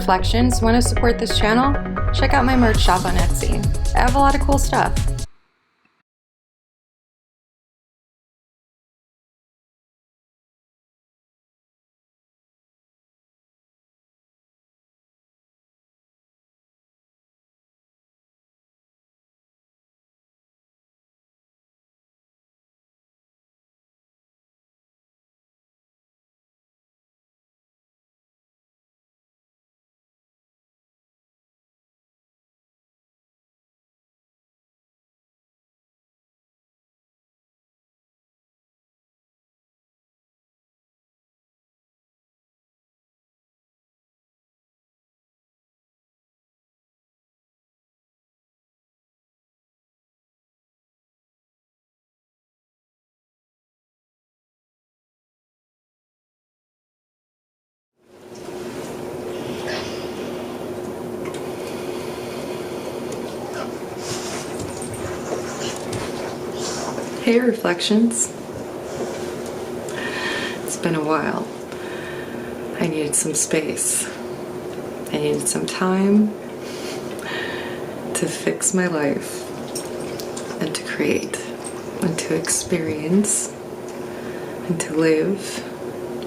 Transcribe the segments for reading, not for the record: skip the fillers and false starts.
Reflections, want to support this channel? Check out my merch shop on Etsy. I have a lot of cool stuff. Hey Reflections. It's been a while. I needed some space. I needed some time to fix my life and to create and to experience and to live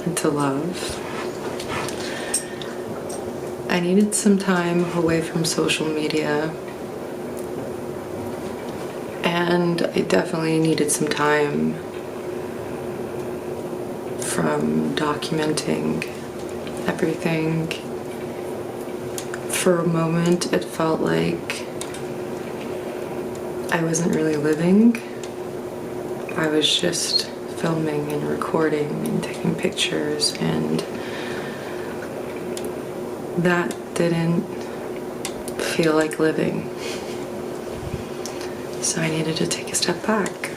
and to love. I needed some time away from social media. And I definitely needed some time from documenting everything. For a moment, it felt like I wasn't really living. I was just filming and recording and taking pictures, and that didn't feel like living. So I needed to take a step back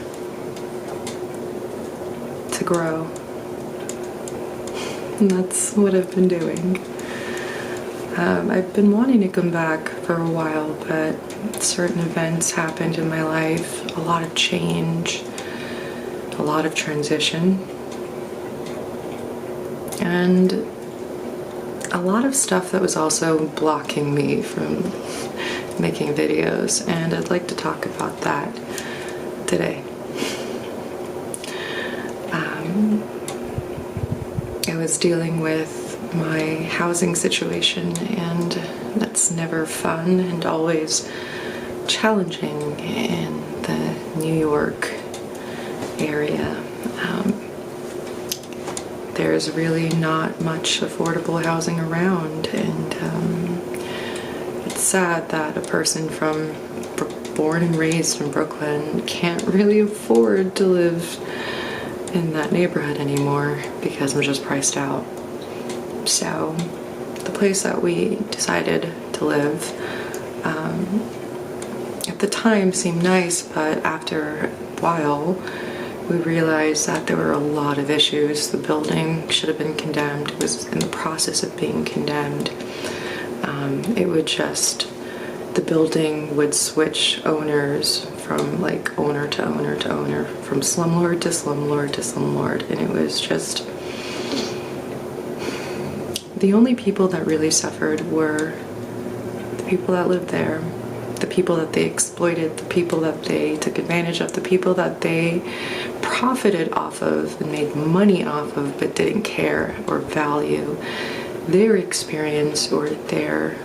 to grow. And that's what I've been doing. I've been wanting to come back for a while, but certain events happened in my life, a lot of change, a lot of transition, and a lot of stuff that was also blocking me from making videos, and I'd like to talk about that today. I was dealing with my housing situation, and that's never fun and always challenging in the New York area. There's really not much affordable housing around, and it's sad that a person born and raised in Brooklyn can't really afford to live in that neighborhood anymore because I'm just priced out. So the place that we decided to live at the time seemed nice, but after a while we realized that there were a lot of issues. The building should have been condemned. It was in the process of being condemned. The building would switch owners from like owner to owner to owner, from slumlord to slumlord to slumlord, and it was just, the only people that really suffered were the people that lived there, the people that they exploited, the people that they took advantage of, the people that they profited off of and made money off of, but didn't care or value their experience or their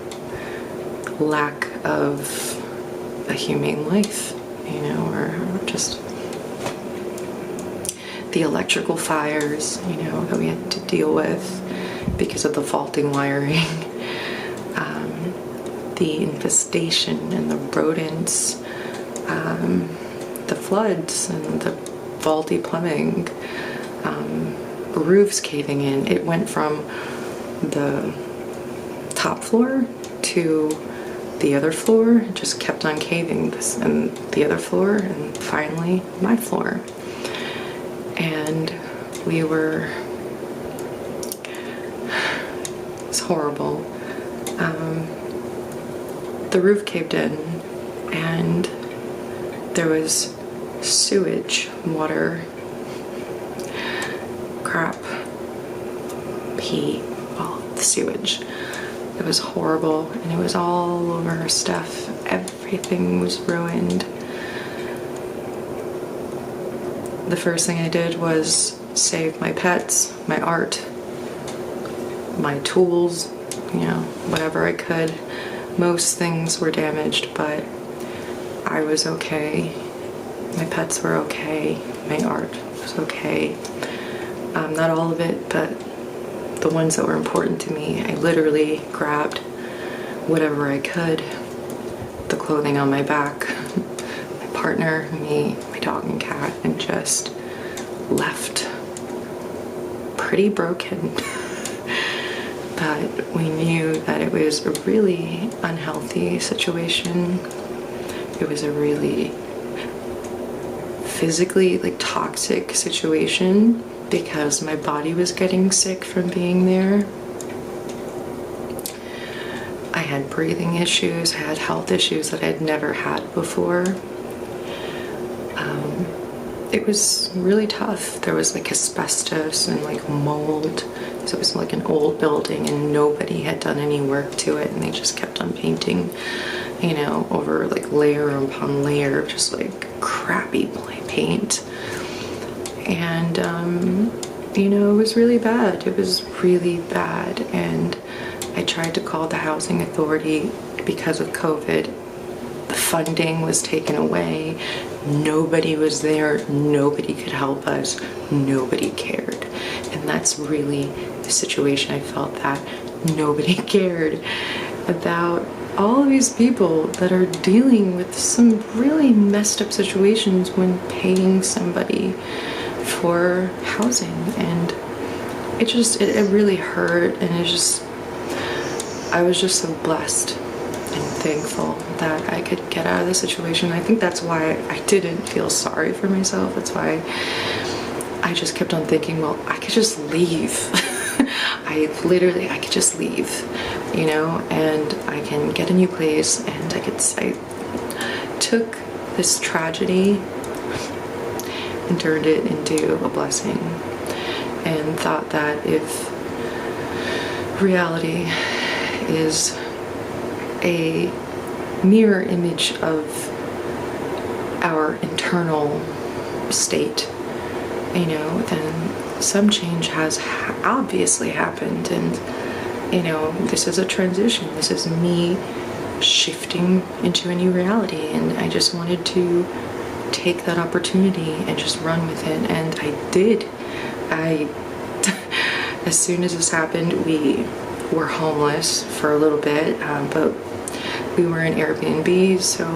lack of a humane life, or just the electrical fires, that we had to deal with because of the faulty wiring, the infestation and the rodents, the floods and the faulty plumbing, roofs caving in. It went from the top floor to the other floor, it just kept on caving, this and the other floor, and finally my floor. And it's horrible. The roof caved in, and there was sewage, water, crap, pee, all the sewage. It It was horrible, and it was all over her stuff. Everything was ruined. The first thing I did was save my pets, my art, my tools, whatever I could. Most things were damaged, but I was okay. My pets were okay. My art was okay. Not all of it, but the ones that were important to me. I literally grabbed whatever I could. The clothing on my back, my partner, me, my dog and cat, and just left pretty broken. But we knew that it was a really unhealthy situation. It was a really physically toxic situation because my body was getting sick from being there. I had breathing issues, I had health issues that I'd never had before. It was really tough. There was asbestos and mold. So it was an old building and nobody had done any work to it, and they just kept on painting, over layer upon layer of just crappy paint. And it was really bad. It was really bad. And I tried to call the housing authority because of COVID. The funding was taken away. Nobody was there. Nobody could help us. Nobody cared. And that's really the situation. I felt that nobody cared about all of these people that are dealing with some really messed up situations when paying somebody for housing. And it really hurt. And I was just so blessed and thankful that I could get out of the situation. I think that's why I didn't feel sorry for myself. That's why I just kept on thinking, well, I could just leave. I could just leave, and I can get a new place, and I took this tragedy and turned it into a blessing, and thought that if reality is a mirror image of our internal state, then some change has obviously happened. And this is a transition. This is me shifting into a new reality, and I just wanted to take that opportunity and just run with it. And I did. As soon as this happened, we were homeless for a little bit, but we were in Airbnb, so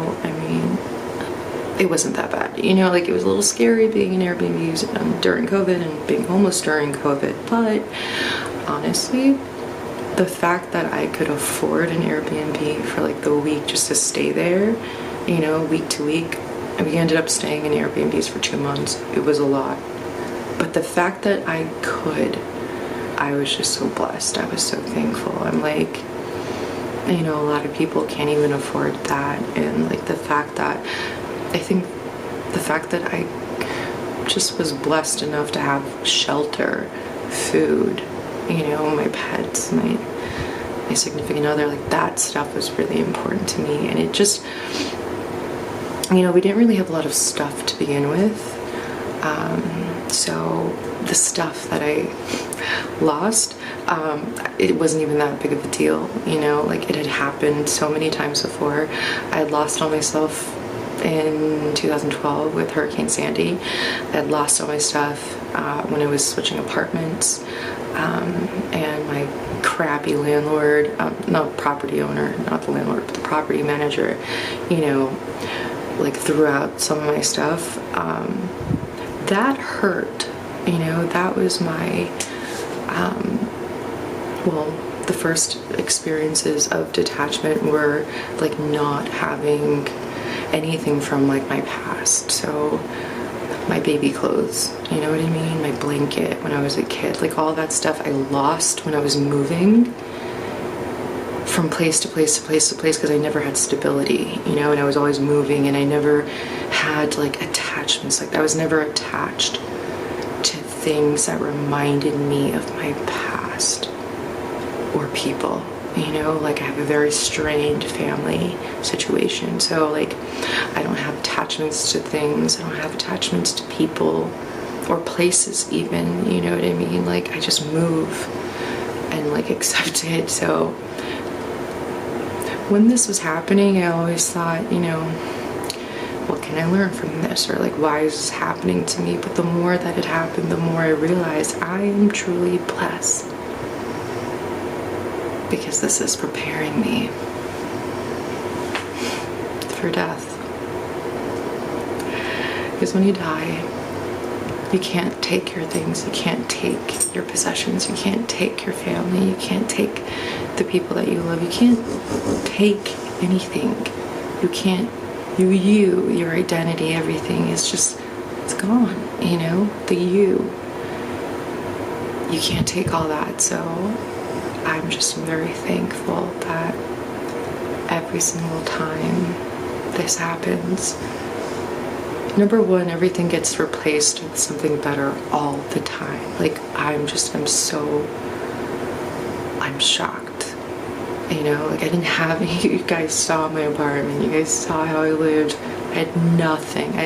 it wasn't that bad. It was a little scary being in Airbnbs during COVID and being homeless during COVID, but honestly, the fact that I could afford an Airbnb for the week just to stay there, week to week, and we ended up staying in Airbnbs for 2 months. It was a lot. But the fact that I could, I was just so blessed. I was so thankful. I'm a lot of people can't even afford that. And I think the fact that I just was blessed enough to have shelter, food, my pets, my significant other, that stuff was really important to me. And it just, we didn't really have a lot of stuff to begin with. So the stuff that I lost, it wasn't even that big of a deal, it had happened so many times before. I had lost all my stuff in 2012 with Hurricane Sandy. I had lost all my stuff when I was switching apartments, and my crappy landlord, not property owner, not the landlord, but the property manager, threw out some of my stuff. That hurt, that was my, the first experiences of detachment were not having anything from my past. So my baby clothes, you know what I mean? My blanket when I was a kid, all that stuff I lost when I was moving from place to place to place to place because I never had stability, and I was always moving, and I never had attachments. I was never attached to things that reminded me of my past or people. You know, like I have a very strained family situation. So like I don't have attachments to things. I don't have attachments to people or places even, you know what I mean? Like I just move and like accept it. So when this was happening, I always thought, you know, what can I learn from this? Or like, why is this happening to me? But the more that it happened, the more I realized I am truly blessed, because this is preparing me for death. Because when you die, you can't take your things, you can't take your possessions, you can't take your family, you can't take the people that you love, you can't take anything. You can't, your identity, everything is just, it's gone, you know, the you can't take all that. So I'm just very thankful that every single time this happens, number one, everything gets replaced with something better all the time. Like I'm shocked. You know, like I didn't have, you guys saw my apartment, you guys saw how I lived. I had nothing.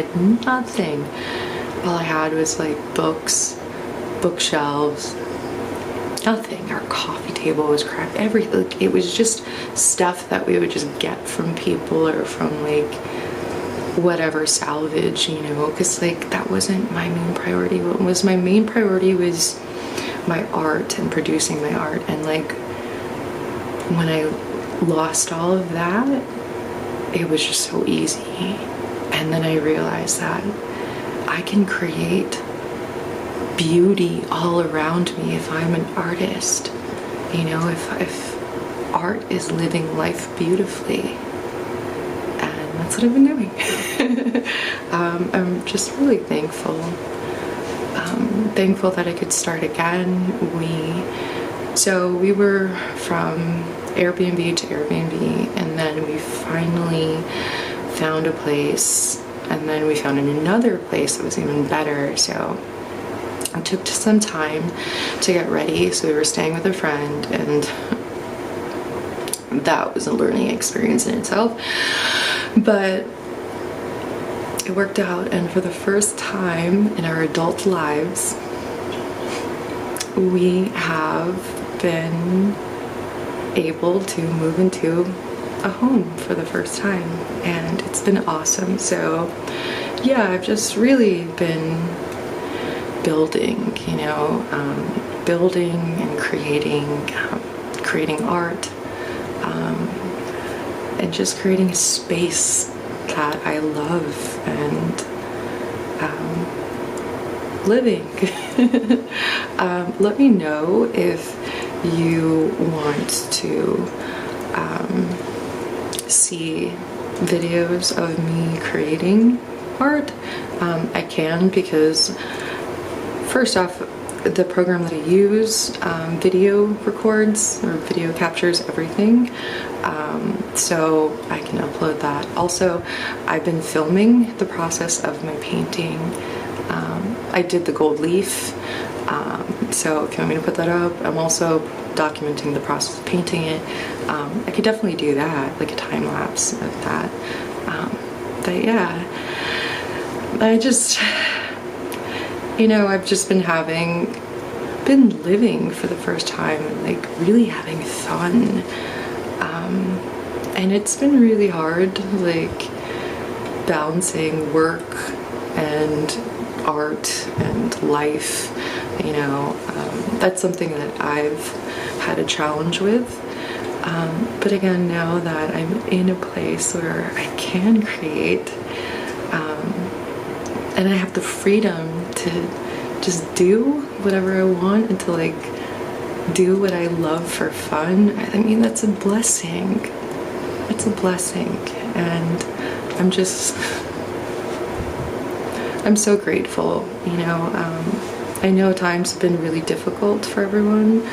All I had was like books, bookshelves, nothing. Our coffee table was crap. Everything. Like, it was just stuff that we would just get from people or from like whatever salvage, you know, because like that wasn't my main priority. What was my main priority was my art and producing my art. And like when I lost all of that, it was just so easy. And then I realized that I can create beauty all around me if I'm an artist. You know, if art is living life beautifully. And that's what I've been doing. I'm just really thankful. Thankful that I could start again. So we were from Airbnb to Airbnb, and then we finally found a place, and then we found another place that was even better. So it took some time to get ready. So we were staying with a friend, and that was a learning experience in itself. But it worked out, and for the first time in our adult lives, we have been able to move into a home for the first time, and it's been awesome. So yeah, I've just really been building, you know, building and creating art, and just creating a space that I love and living. Let me know if you want to see videos of me creating art. I can, because first off, the program that I use video records or video captures everything, so I can upload that. Also, I've been filming the process of my painting. I did the gold leaf, so if you want me to put that up, I'm also documenting the process of painting it. I could definitely do that, like a time lapse of that. But yeah, I just, you know, I've just been living for the first time, and like really having fun. And it's been really hard, like balancing work and art and life, you know. That's something that I've had a challenge with. But again, now that I'm in a place where I can create, and I have the freedom to just do whatever I want and to like do what I love for fun, I mean, that's a blessing. It's a blessing. And I'm so grateful, you know. I know times have been really difficult for everyone,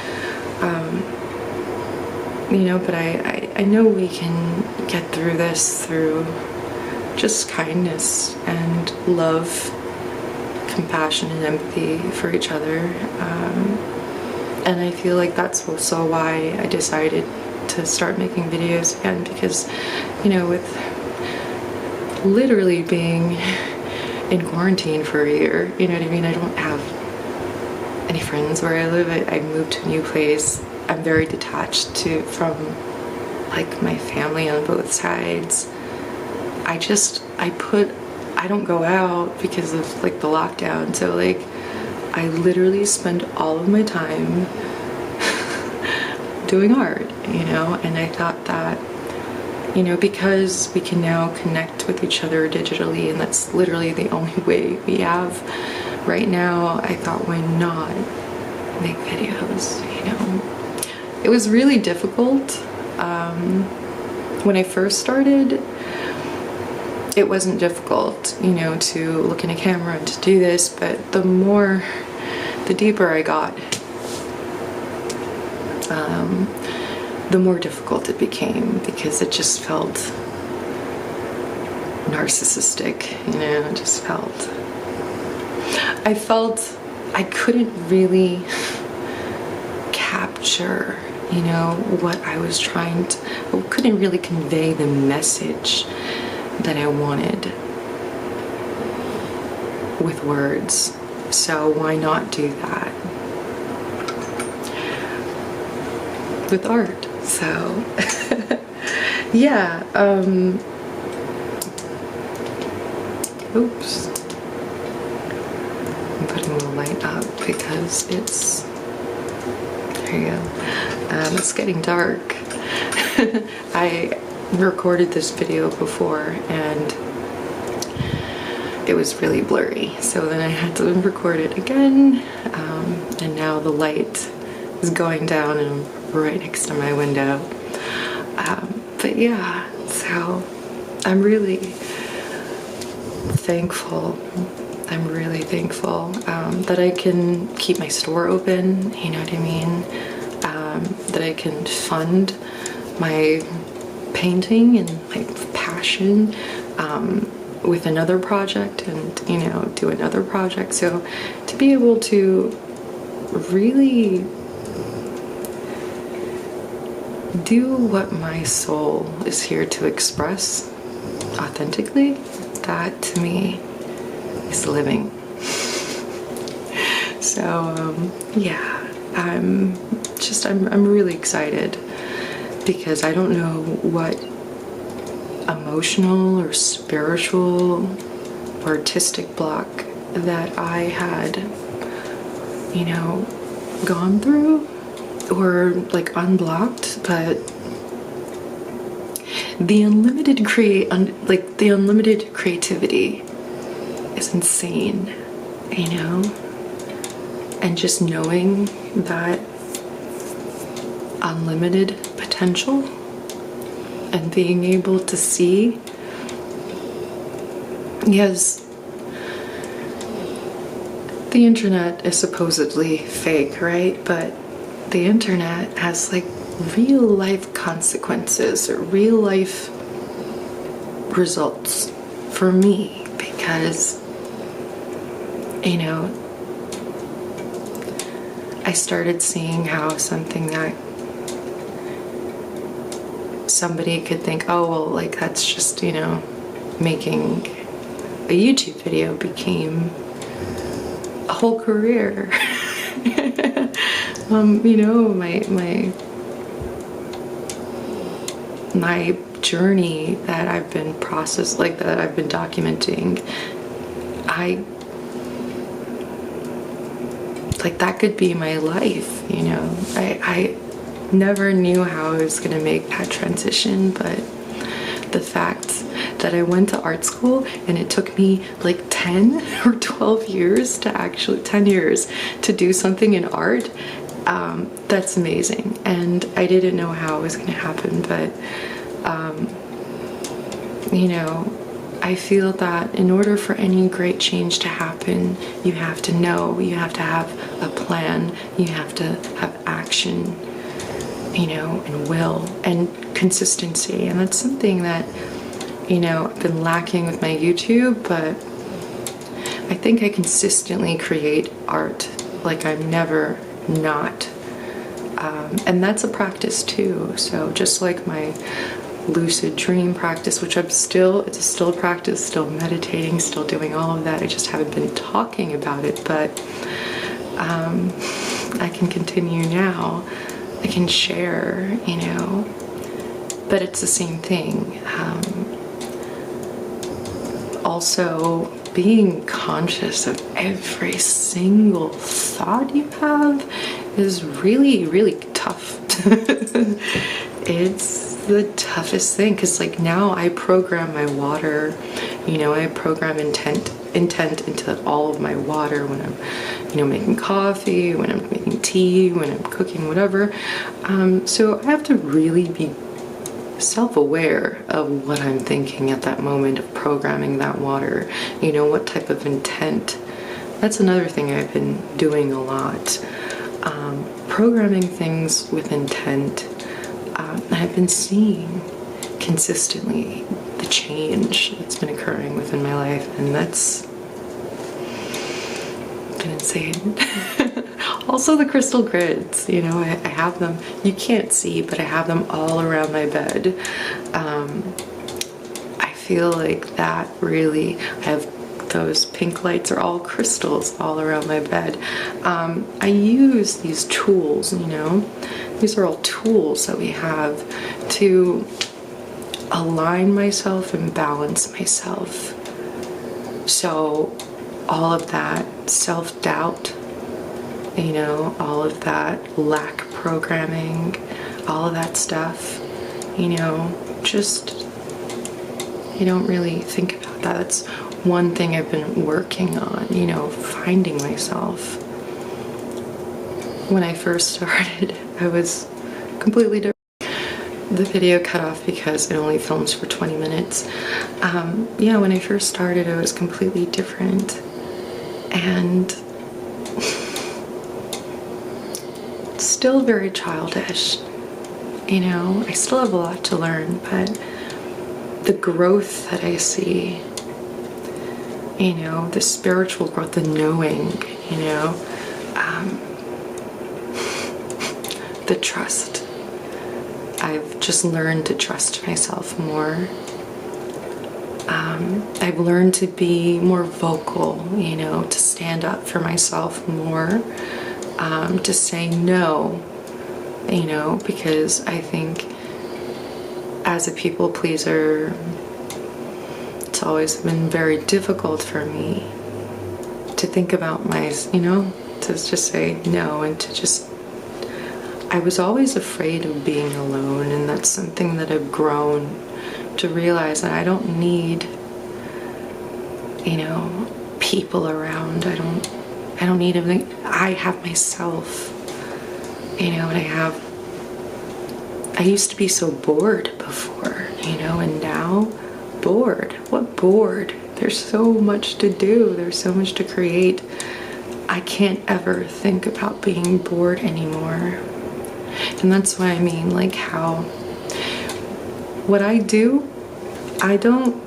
you know, but I know we can get through this through just kindness and love, compassion and empathy for each other. And I feel like that's also why I decided to start making videos again, because, you know, with literally being in quarantine for a year, you know what I mean? I don't have any friends where I live. I moved to a new place. I'm very detached from like my family on both sides. I don't go out because of like the lockdown, so like I literally spend all of my time doing art, you know. And I thought that, you know, because we can now connect with each other digitally, and that's literally the only way we have right now, I thought, why not make videos, you know? It was really difficult. When I first started, it wasn't difficult, you know, to look in a camera and to do this, but the deeper I got, the more difficult it became, because it just felt narcissistic, you know. It just felt, I felt I couldn't really capture, you know, what I was I couldn't really convey the message that I wanted with words. So why not do that with art? So yeah, oops, I'm putting the light up because it's, there you go, it's getting dark. I recorded this video before and it was really blurry, so then I had to record it again, and now the light is going down and I'm right next to my window. But yeah, so I'm really thankful. I'm really thankful that I can keep my store open, you know what I mean? That I can fund my painting and my passion with another project, and, you know, do another project. So to be able to really do what my soul is here to express authentically, that to me is living. So yeah, I'm really excited, because I don't know what emotional or spiritual or artistic block that I had, you know, gone through or like unblocked, but the unlimited creativity is insane, you know. And just knowing that unlimited potential and being able to see, yes, the internet is supposedly fake, right? But the internet has like real life consequences or real life results for me, because, you know, I started seeing how something that somebody could think, oh, well, like, that's just, you know, making a YouTube video, became a whole career. You know, my journey that I've been that I've been documenting, like, that could be my life, you know. I never knew how I was gonna make that transition, but the fact that I went to art school and it took me like 10 or 12 years to actually, 10 years to do something in art, that's amazing. And I didn't know how it was gonna happen, but you know, I feel that in order for any great change to happen, you have to know, you have to have a plan, you have to have action, you know, and will and consistency. And that's something that, you know, I've been lacking with my YouTube, but I think I consistently create art. Like, I'm never not And that's a practice too. So just like my lucid dream practice, which it's still a practice, still meditating, still doing all of that. I just haven't been talking about it, but I can continue now. I can share, but it's the same thing. Also, being conscious of every single thought you have is really, really tough. It's the toughest thing, because like now I program my water, I program intent into all of my water when I'm, making coffee, when I'm making tea, when I'm cooking, whatever. So I have to really be self-aware of what I'm thinking at that moment of programming that water, what type of intent. That's another thing I've been doing a lot, programming things with intent. I've been seeing consistently the change that's been occurring within my life, and that's been insane. Also the crystal grids, I have them, you can't see, but I have them all around my bed. I feel like that really, I have those pink lights are all crystals all around my bed. I use these tools, these are all tools that we have to align myself and balance myself. So all of that self-doubt, all of that lack programming, all of that stuff, just, you don't really think about that. That's one thing I've been working on, finding myself. When I first started, I was completely different. The video cut off because it only films for 20 minutes. When I first started, I was completely different. And still very childish. I still have a lot to learn, but the growth that I see, the spiritual growth, the knowing, the trust. I've just learned to trust myself more. I've learned to be more vocal, to stand up for myself more, to say no, because I think as a people pleaser, it's always been very difficult for me to think about to just say no, and to just, I was always afraid of being alone, and that's something that I've grown to realize that I don't need, people around. I don't need everything. I have myself, and I used to be so bored before, and now bored. What bored? There's so much to do. There's so much to create. I can't ever think about being bored anymore. And that's what I mean, like how what I do, I don't,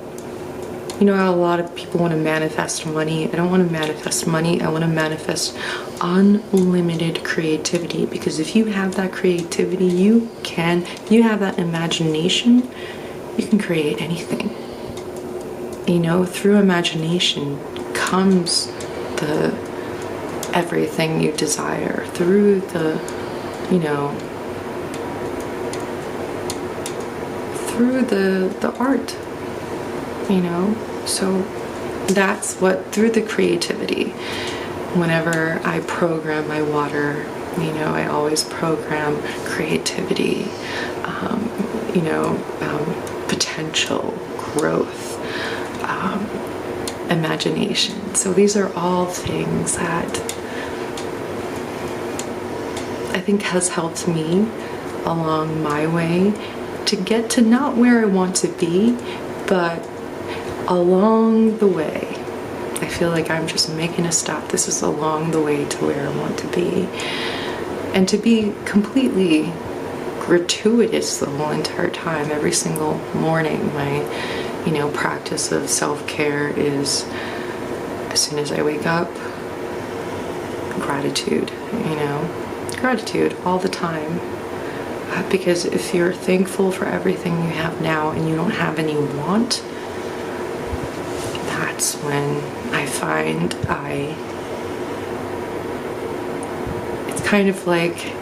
how a lot of people want to manifest money. I don't want to manifest money. I want to manifest unlimited creativity, because if you have that creativity, if you have that imagination, you can create anything. Through imagination comes the everything you desire. Through the, through the art, so that's what, through the creativity, whenever I program my water, I always program creativity, potential, growth, imagination. So these are all things that I think has helped me along my way to get to not where I want to be, but along the way. I feel like I'm just making a stop. This is along the way to where I want to be. And to be completely gratuitous the whole entire time. Every single morning, my, practice of self-care is, as soon as I wake up, gratitude, gratitude all the time. Because if you're thankful for everything you have now and you don't have any want, that's when I find it's kind of like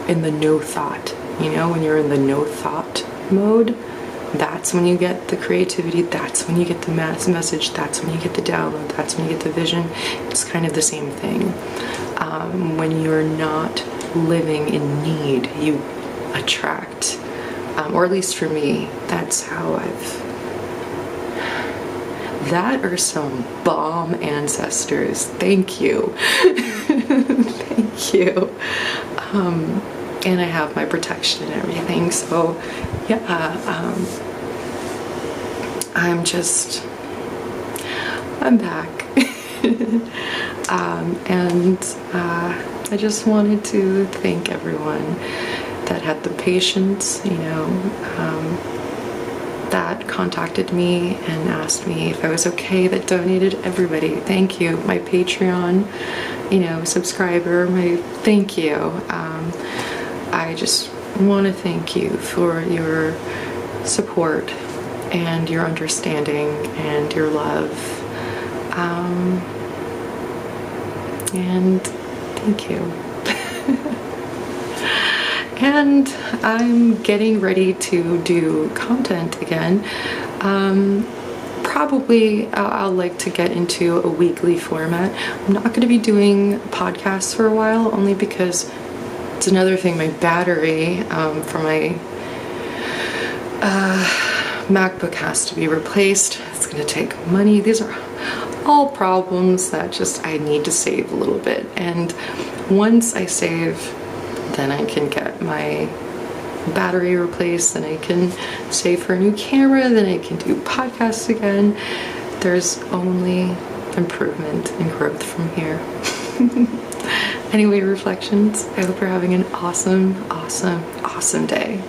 in the no thought, when you're in the no thought mode, that's when you get the creativity, that's when you get the message, that's when you get the download, that's when you get the vision. It's kind of the same thing. When you're not living in need, you attract, or at least for me, that's how that are some bomb ancestors. Thank you. Thank you. And I have my protection and everything, so yeah, I'm back. And I just wanted to thank everyone that had the patience, that contacted me and asked me if I was okay, that donated. Everybody, thank you. My Patreon, subscriber, thank you. I just want to thank you for your support and your understanding and your love. And thank you. And I'm getting ready to do content again. Probably I'll like to get into a weekly format. I'm not going to be doing podcasts for a while, only because it's another thing. My battery for my MacBook has to be replaced. It's going to take money. These are all problems that I need to save a little bit. And once I save, then I can get my battery replaced, then I can save for a new camera, then I can do podcasts again. There's only improvement and growth from here. Anyway, reflections, I hope you're having an awesome, awesome, awesome day.